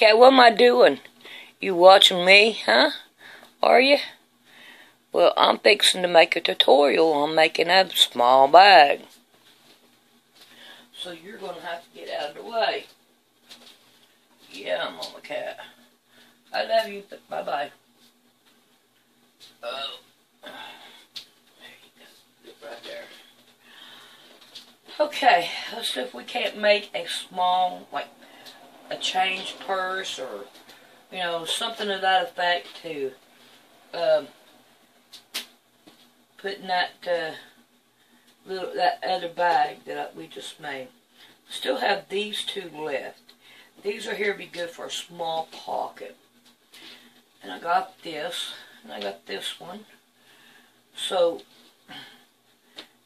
cat, what am I doing? You watching me, huh? Are you? Well, I'm fixing to make a tutorial on making a small bag. So you're going to have to get out of the way. Yeah, Mama Cat. I love you. Bye-bye. Oh. There you go. Get right there. Okay, let's see if we can't make a small, like, a change purse or, you know, something to that effect to put in that that other bag that we just made. Still have these two left. These are here to be good for a small pocket. And I got this, and I got this one. So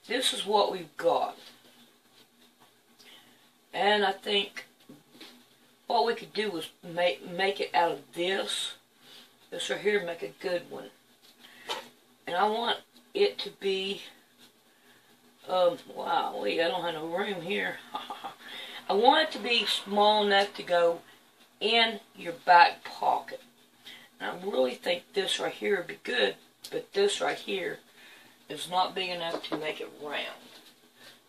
this is what we've got. And I think what we could do was make it out of this. This right here, make a good one. And I want it to be, wow, I don't have no room here. I want it to be small enough to go in your back pocket. And I really think this right here would be good, but this right here is not big enough to make it round.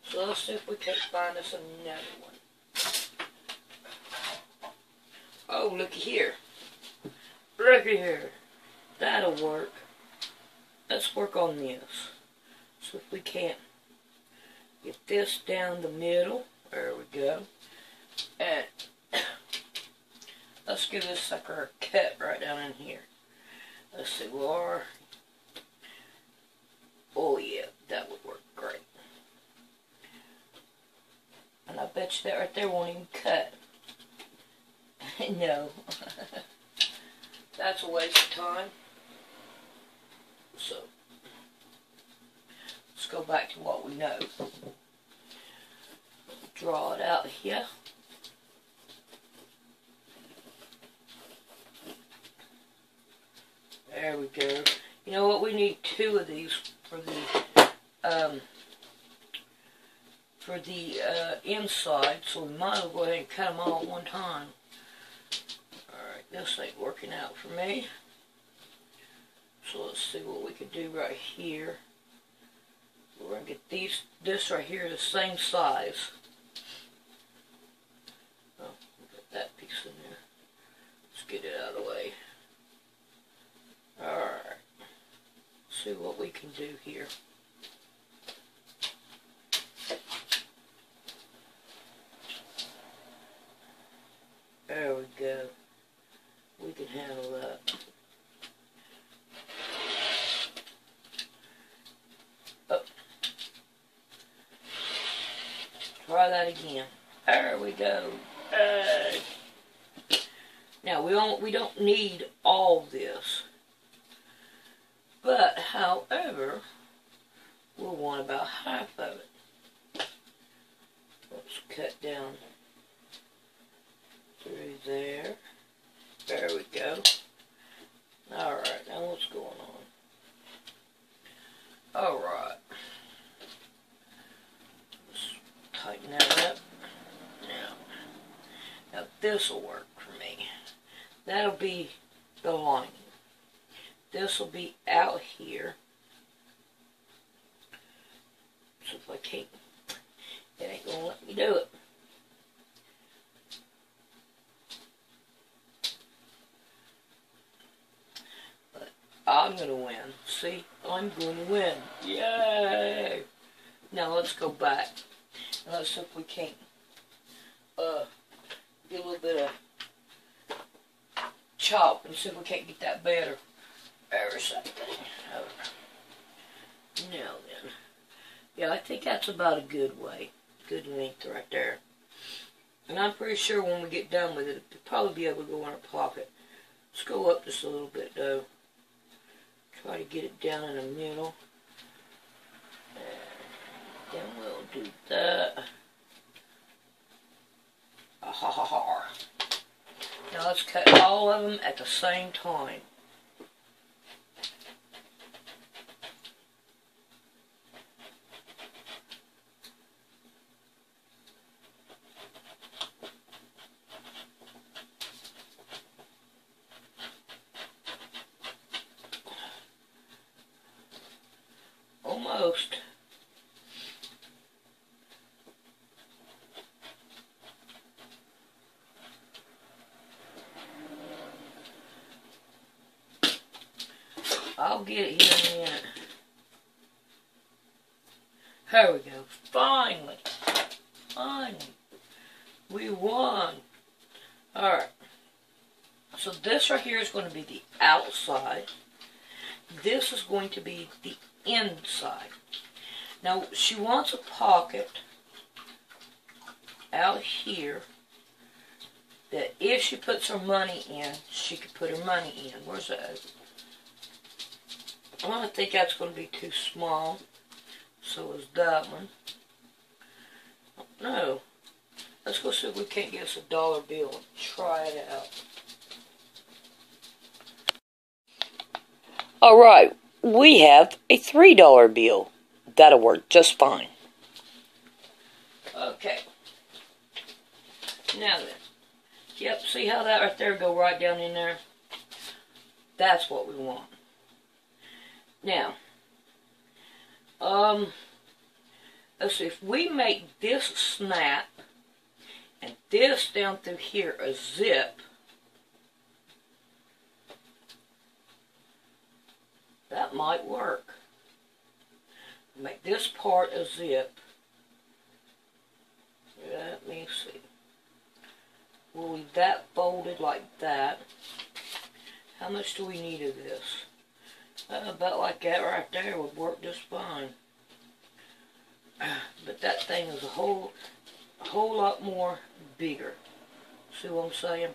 So let's see if we can find us another one. Oh, looky here. Looky here. That'll work. Let's work on this. So if we can't get this down the middle. There we go. And let's give this sucker a cut right down in here. Let's see, Laura. Oh yeah, that would work great. And I bet you that right there won't even cut. No. That's a waste of time. So, let's go back to what we know. Draw it out here. There we go. You know what? We need two of these for the inside, so we might as well go ahead and cut them all at one time. Alright, this ain't working out for me. So let's see what we could do right here. We're going to get this right here the same size. Oh, put that piece in there. Let's get it out of the way. Alright. See what we can do here. There we go. We can handle that. Oh. Try that again. There we go. Now we don't need all this. But however, we'll want about half of it. Let's cut down through there. There we go. Alright, now what's going on? Alright. Let's tighten that up. Now this will work for me. That'll be the lining. This will be out here. So if I can't, it ain't gonna let me do it. I'm going to win. See? I'm going to win. Yay! Now let's go back. And let's see if we can't get a little bit of chop and see if we can't get that better. Or something. Now then. Yeah, I think that's about a good way. Good length right there. And I'm pretty sure when we get done with it, it'll probably be able to go in our pocket. Let's go up just a little bit though. Try to get it down in the middle. And then we'll do that. Now let's cut all of them at the same time. I'll get it here in a minute. There we go. Finally. Finally. We won. Alright. So this right here is going to be the outside. This is going to be the inside. Now, she wants a pocket out here that if she puts her money in, she could put her money in. Where's that? I think that's going to be too small. So is that one. No. Let's go see if we can't get us a dollar bill and try it out. Alright, we have a $3 bill. That'll work just fine. Okay. Now then. Yep, see how that right there go right down in there? That's what we want. Now, let's see, if we make this a snap, and this down through here a zip, that might work. Make this part a zip. Let me see. We'll leave that folded like that. How much do we need of this? About like that right there would work just fine. But that thing is a whole lot more bigger. See what I'm saying?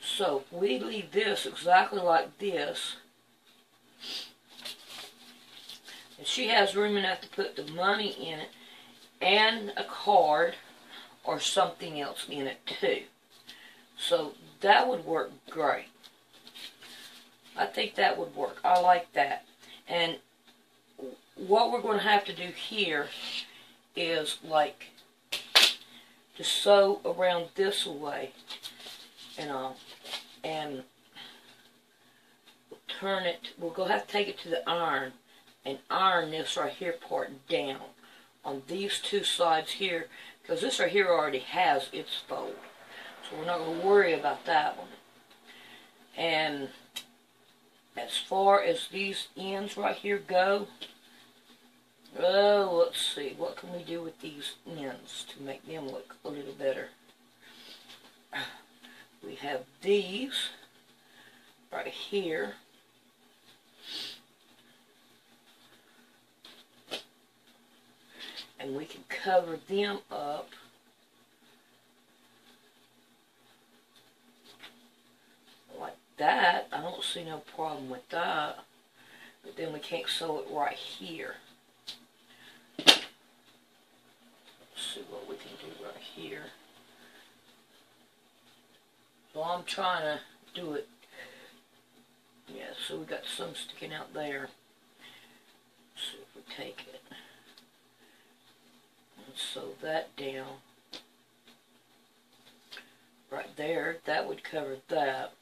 So we leave this exactly like this. And she has room enough to put the money in it and a card or something else in it too. So that would work great. I think that would work. I like that. And what we're going to have to do here is like to sew around this way and turn it. We'll go have to take it to the iron and iron this right here part down on these two sides here, because this right here already has its fold, so we're not going to worry about that one. And as far as these ends right here go, let's see, what can we do with these ends to make them look a little better? We have these right here. And we can cover them up like that. I don't see no problem with that. But then we can't sew it right here. Let's see what we can do right here. So I'm trying to do it. Yeah, so we got some sticking out there. Let's see if we take it. Sew that down right there. That would cover that.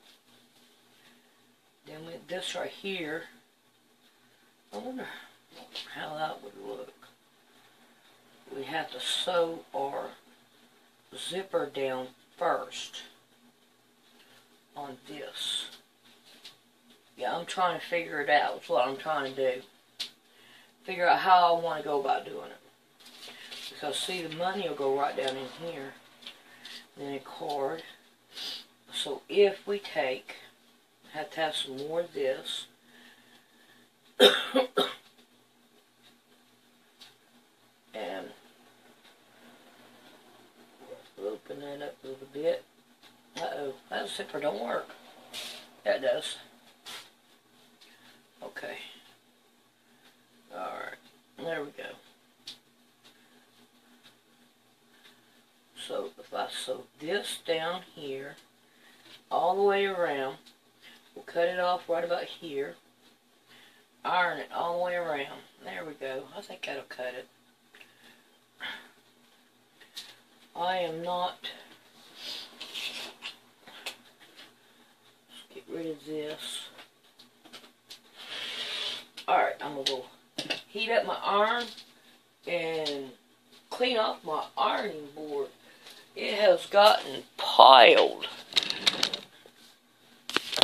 Then with this right here, I wonder how that would look. We have to sew our zipper down first on this. Yeah, I'm trying to figure it out. That's what I'm trying to do. Figure out how I want to go about doing it. Because see, the money will go right down in here. Then a card. So if we take, have to have some more of this. And open that up a little bit. Uh-oh, that zipper don't work. That does. Okay. Alright, there we go. So if I sew this down here, all the way around, we'll cut it off right about here, iron it all the way around. There we go. I think that'll cut it. I am not. Let's get rid of this. Alright, I'm going to go heat up my iron and clean off my ironing board. It has gotten piled.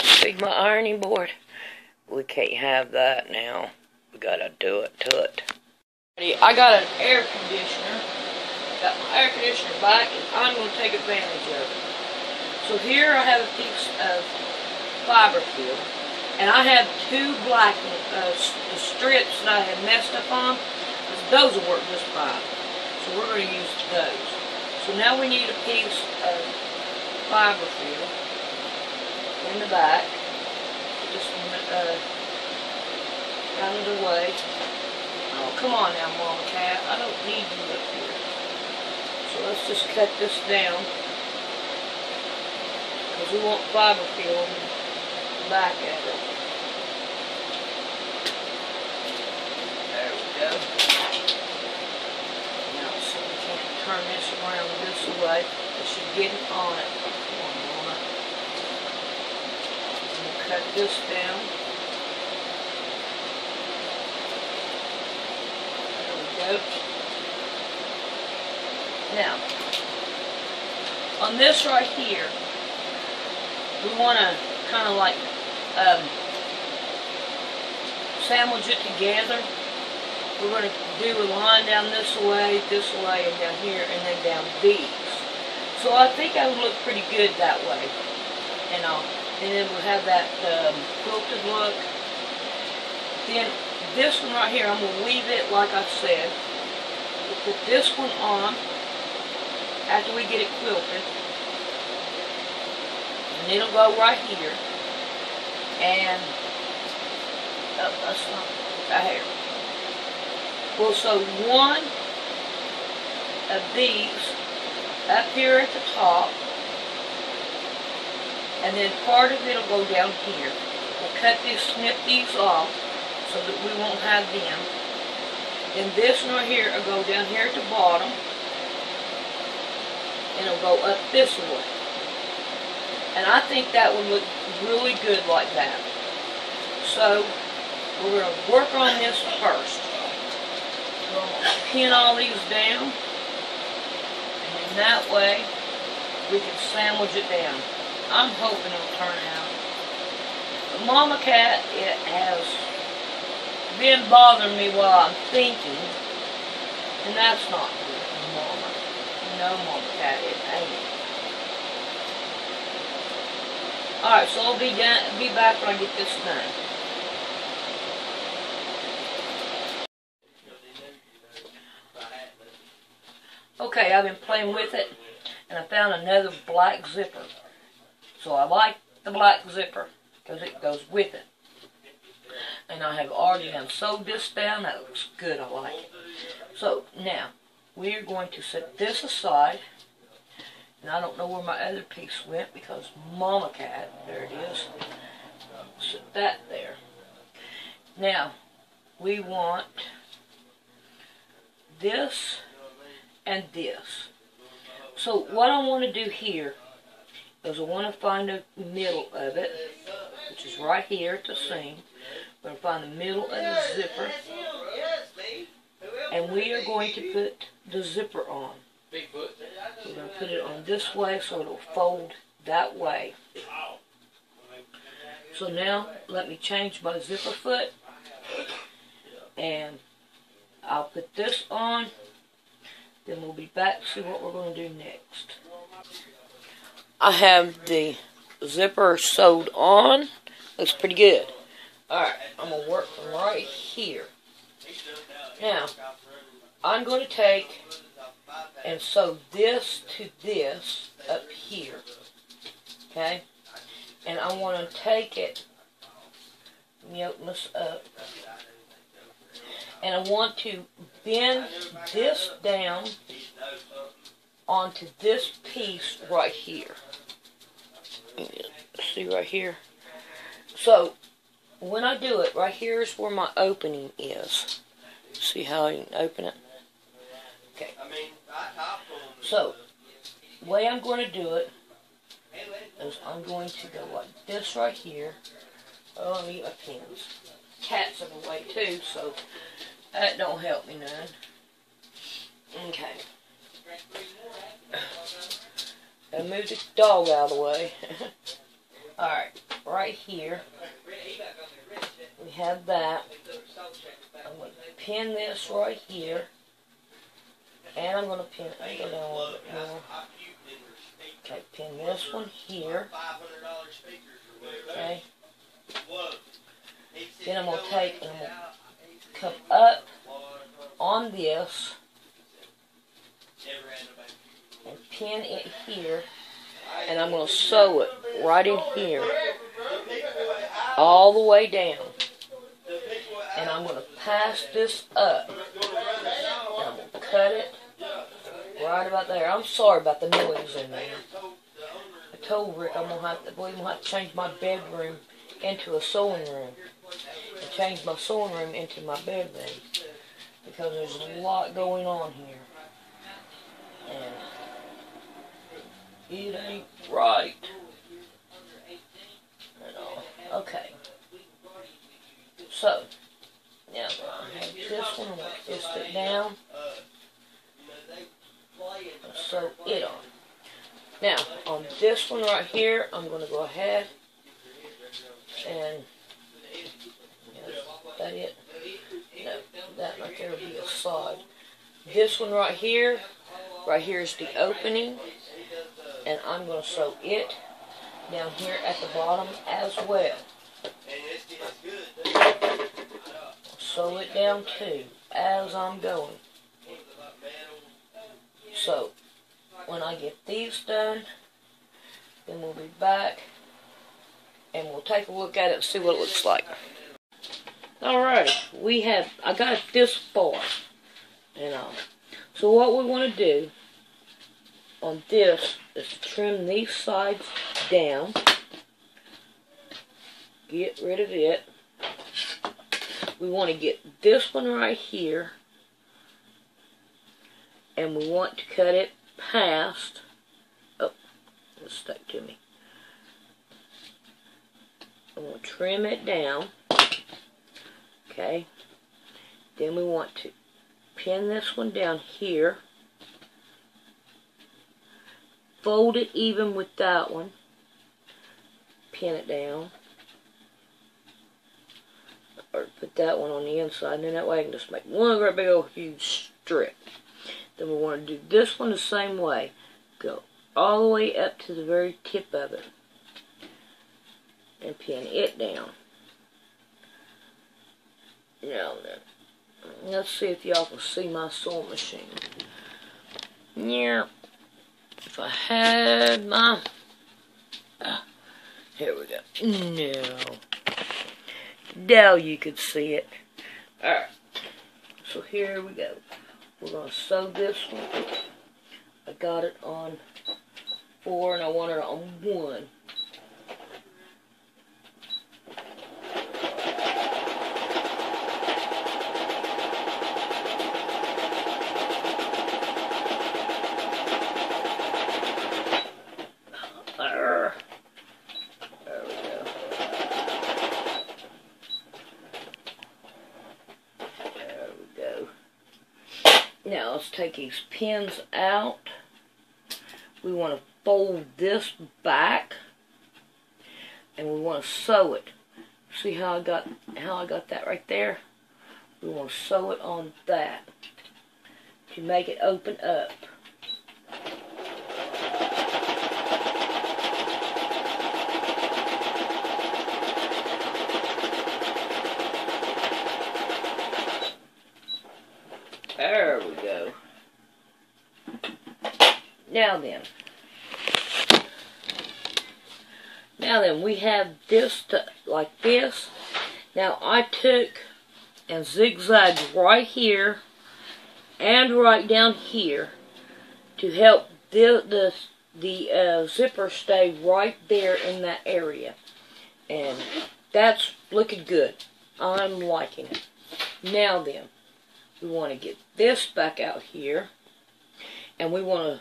See my ironing board? we can't have that now. We gotta do it to it. I got an air conditioner. Got my air conditioner back, and I'm going to take advantage of it. So here I have a piece of fiber field, and I have two black strips that I had messed up on. Those will work just fine. So we're going to use those. So now we need a piece of fiber field in the back. Just out of the way. Oh, come on now, Mama Cat. I don't need you up here. So let's just cut this down. Because we want fiber field in the back of it. There we go. Now, so we can't turn this around this way. It should get it on it. Come on, Mama. We'll cut this down. Now, on this right here, we want to kind of like sandwich it together. We're going to do a line down this way, and down here, and then down these. So I think that would look pretty good that way. And then we'll have that quilted look. Then this one right here, I'm going to leave it like I said. We'll put this one on after we get it quilted. And it'll go right here. And, oh, that's not right here. We'll sew one of these up here at the top. And then part of it will go down here. We'll snip these off, so that we won't have them. Then this one right here will go down here at the bottom, and it'll go up this way. And I think that would look really good like that. So we're going to work on this first. We're going to pin all these down, and then that way we can sandwich it down. I'm hoping it'll turn out. But Mama Cat, it has been bothering me while I'm thinking, and that's not good, Mama. No, Mama Cat, it ain't. Alright, so I'll be back when I get this done. Okay, I've been playing with it, and I found another black zipper. So I like the black zipper, because it goes with it. And I have already sewed this down. That looks good. I like it. So now we are going to set this aside. And I don't know where my other piece went because Mama Cat, there it is. Set that there. Now we want this and this. So what I want to do here is I want to find the middle of it, which is right here at the seam. We're going to find the middle of the zipper, and we are going to put the zipper on. We're going to put it on this way so it'll fold that way. So now let me change my zipper foot, and I'll put this on, then we'll be back to see what we're going to do next. I have the zipper sewed on. Looks pretty good. Alright, I'm going to work from right here. Now, I'm going to take and sew this to this up here. Okay? And I want to take it, let me open this up, and I want to bend this down onto this piece right here. See right here? So, when I do it, right here is where my opening is. See how I can open it? Okay. So, the way I'm going to do it is I'm going to go like this right here. Oh, I need my pins. Cat's in the way too, so that don't help me none. Okay. And move the dog out of the way. Alright, right here. we have that. I'm going to pin this right here. And I'm going to pin it. Let me go down a little bit more. Okay, pin this one here. Okay. Then I'm going to take and I'm going to come up on this and pin it here. And I'm going to sew it right in here. All the way down. And I'm going to pass this up. And I'm going to cut it right about there. I'm sorry about the noise in there. I told Rick we're going to have to change my bedroom into a sewing room. And change my sewing room into my bedroom. Because there's a lot going on here. And it ain't right. Okay. So, now I have this one. I'm going to twist it down. And sew it on. Now, on this one right here, I'm going to go ahead and, is that it? No, that right there will be a side. This one right here is the opening, and I'm going to sew it down here at the bottom as well. Sew it down too, as I'm going. So, when I get these done, then we'll be back and we'll take a look at it and see what it looks like. Alrighty, I got it this far. So what we want to do on this is trim these sides down. Get rid of it. We want to get this one right here. And we want to cut it past. Oh, it stuck to me. I'm going to trim it down. Okay. Then we want to pin this one down here. Fold it even with that one. Pin it down. Or put that one on the inside, and then that way I can just make one great big old huge strip. Then we want to do this one the same way. Go all the way up to the very tip of it. And pin it down. Now then, let's see if y'all can see my sewing machine. Yeah. If I had my... here we go. No. Now you could see it. Alright. So here we go. We're going to sew this one. I got it on 4 and I want it on 1. Now let's take these pins out. We want to fold this back, and we want to sew it. See how I got that right there? We want to sew it on that to make it open up. There we go. Now then, we have this like this. Now I took and zigzagged right here and right down here to help the zipper stay right there in that area. And that's looking good. I'm liking it. Now then, we want to get this back out here, and we want to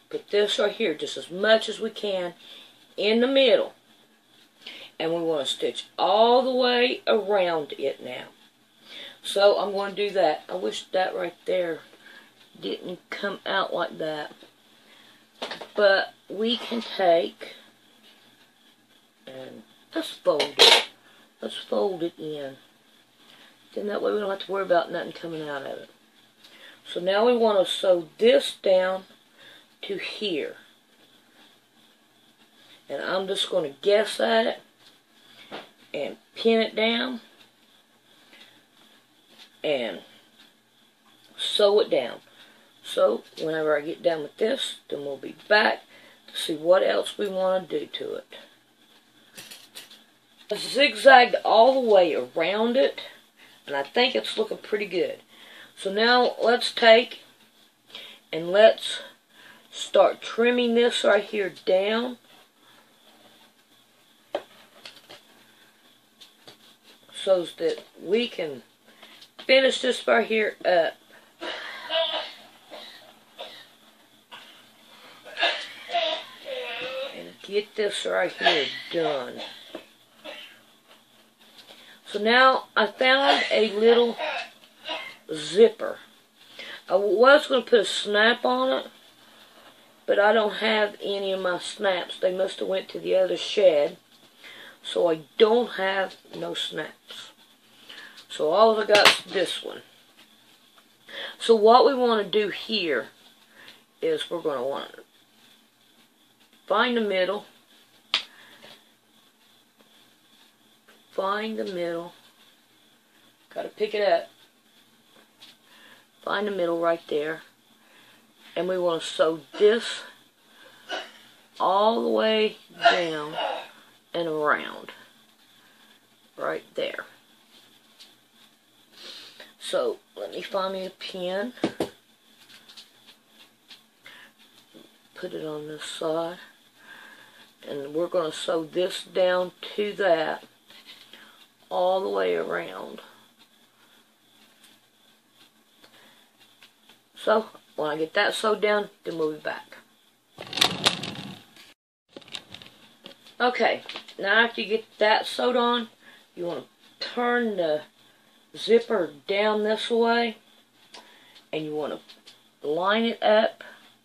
put this right here just as much as we can in the middle, and we want to stitch all the way around it now. So I'm going to do that. I wish that right there didn't come out like that, but we can take and just fold it. let's fold it in. Then that way we don't have to worry about nothing coming out of it. So now we want to sew this down to here. And I'm just going to guess at it and pin it down and sew it down. So whenever I get done with this, then we'll be back to see what else we want to do to it. I zigzagged all the way around it, and I think it's looking pretty good. So now let's take and let's start trimming this right here down. So that we can finish this right here up. And get this right here done. So now I found a little zipper. I was going to put a snap on it, but I don't have any of my snaps. They must have went to the other shed. So I don't have no snaps. So all I got is this one. So what we want to do here is we're going to want to find the middle. Find the middle. Got to pick it up. Find the middle right there. And we want to sew this all the way down and around. Right there. So, let me find me a pin. Put it on this side. And we're going to sew this down to that all the way around. So, when I get that sewed down, then we'll be back. Okay, now after you get that sewed on, you want to turn the zipper down this way, and you want to line it up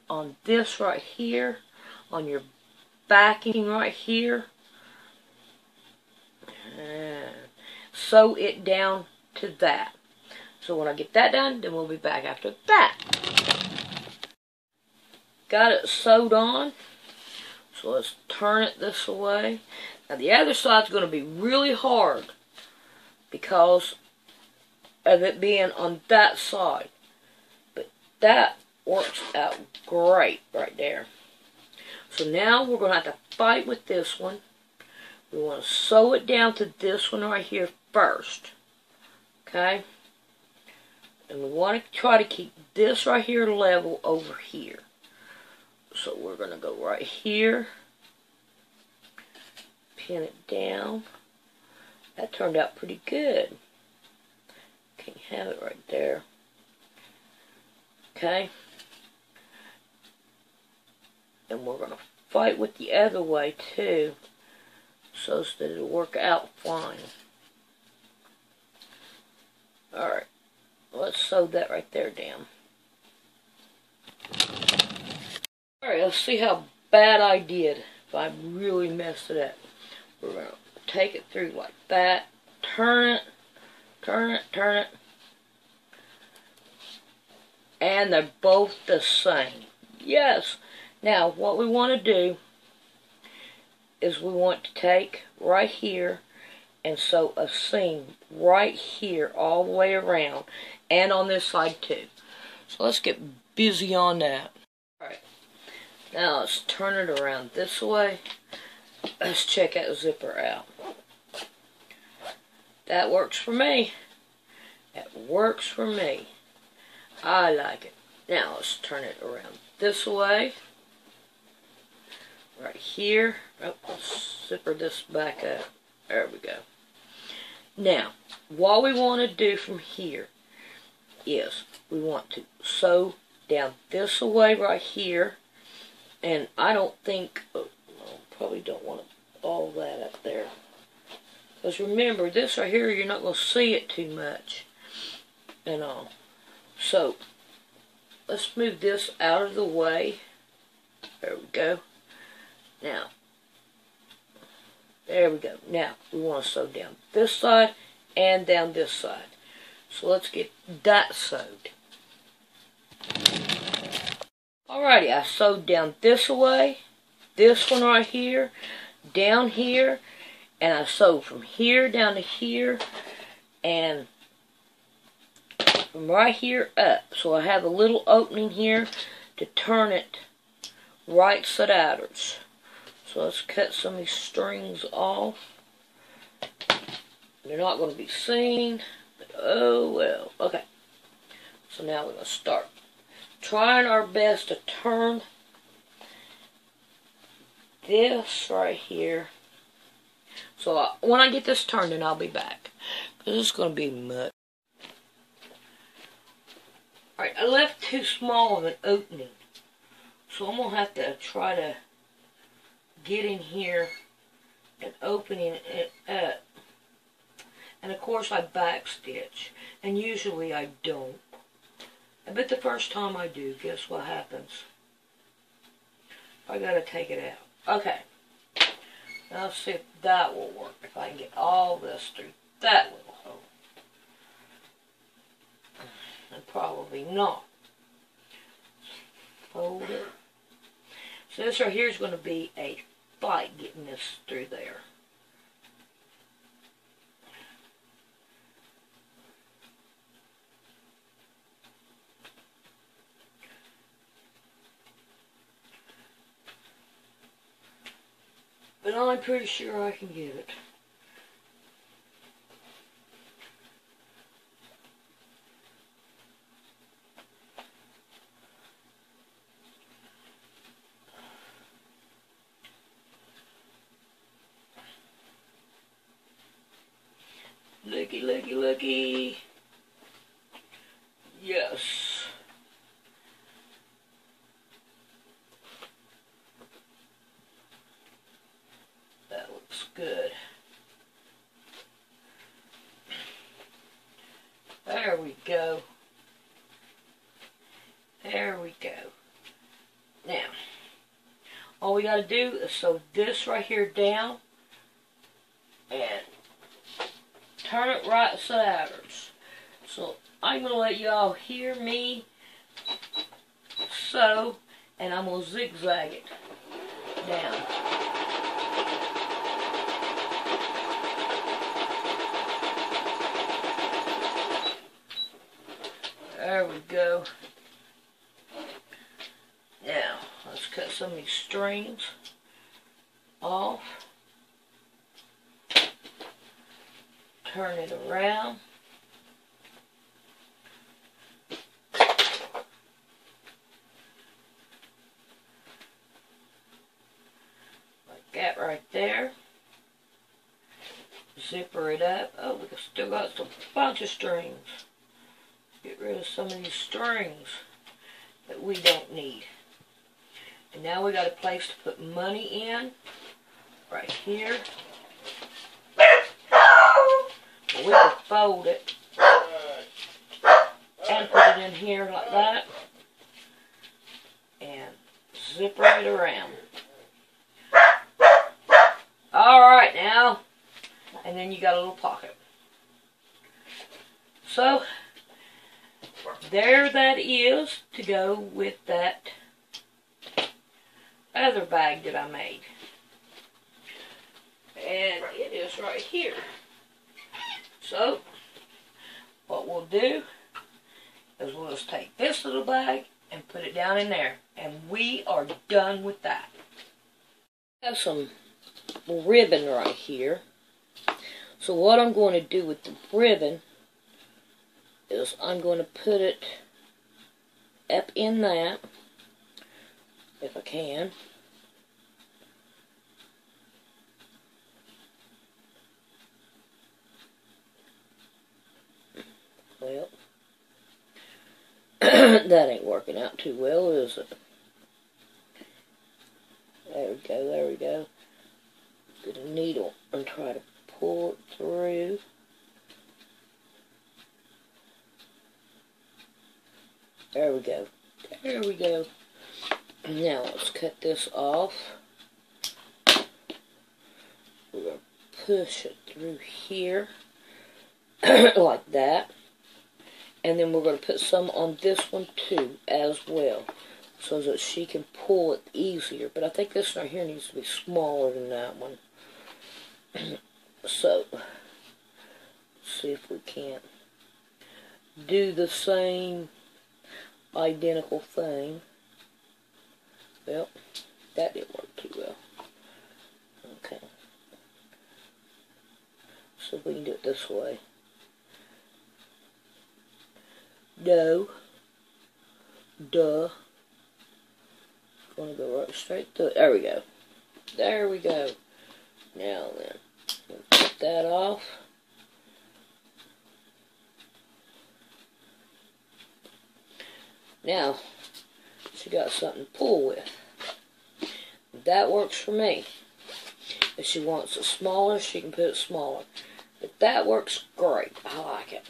on this right here, on your backing right here, and sew it down to that. So when I get that done, then we'll be back after that. Got it sewed on. So let's turn it this way. Now the other side's going to be really hard because of it being on that side. But that works out great right there. So now we're going to have to fight with this one. We want to sew it down to this one right here first. Okay? And we want to try to keep this right here level over here. So we're going to go right here, pin it down. That turned out pretty good. Can you have it right there? Okay. And we're going to fight with the other way too, so that it'll work out fine. Alright, let's sew that right there down. Alright, let's see how bad I did. If I really messed it up. We're going to take it through like that. Turn it. Turn it. Turn it. And they're both the same. Yes. Now, what we want to do is we want to take right here and sew a seam right here all the way around. And on this side too. So let's get busy on that. Alright. Now let's turn it around this way. Let's check that zipper out. That works for me. That works for me. I like it. Now let's turn it around this way. Right here. Oh, let's zipper this back up. There we go. Now, what we want to do from here is we want to sew down this way right here. And I don't think, probably don't want all that up there. Because remember, this right here, you're not going to see it too much. And all. So, let's move this out of the way. There we go. Now, There we go. Now, we want to sew down this side and down this side. So let's get that sewed. Alrighty, I sewed down this way, this one right here, down here, and I sewed from here down to here, and from right here up. So I have a little opening here to turn it right side outwards. So let's cut some of these strings off. They're not going to be seen, but oh well. Okay, so now we're going to start trying our best to turn this right here. So when I get this turned, then I'll be back, because it's going to be much. Alright, I left too small of an opening, so I'm going to have to try to get in here and opening it up. And of course I backstitch, and usually I don't. But the first time I do, guess what happens? I gotta take it out. Okay. Now let's see if that will work. If I can get all this through that little hole. And probably not. Fold it. So this right here is going to be a fight getting this through there. But I'm pretty sure I can get it. Looky, looky, looky. Yes. That looks good. There we go. There we go. Now, all we got to do is sew this right here down and turn it right side outwards. So I'm going to let y'all hear me sew, and I'm going to zigzag it down. There we go. Now, let's cut some of these strings off. Turn it around. Like that right there. Zipper it up. Oh, we still got some bunch of strings. Get rid of some of these strings that we don't need. And now we got a place to put money in. Right here. We can fold it and put it in here like that and zipper it around. Alright now, and then you got a little pocket. So, there that is to go with that other bag that I made. And it is right here. So, what we'll do is we'll just take this little bag and put it down in there. And we are done with that. I have some ribbon right here. So what I'm going to do with the ribbon is I'm going to put it up in that, if I can. Well, that ain't working out too well, is it? There we go, there we go. Get a needle and try to pull it through. There we go. There we go. Now let's cut this off. We're going to push it through here, like that. And then we're going to put some on this one too, as well, so that she can pull it easier. But I think this right here needs to be smaller than that one. So, let's see if we can't do the same identical thing. Well, that didn't work too well. Okay. So we can do it this way. No. Duh. Gonna go right straight through it. There we go. There we go. Now then, we'll cut that off. Now, she got something to pull with. That works for me. If she wants it smaller, she can put it smaller. But that works great. I like it.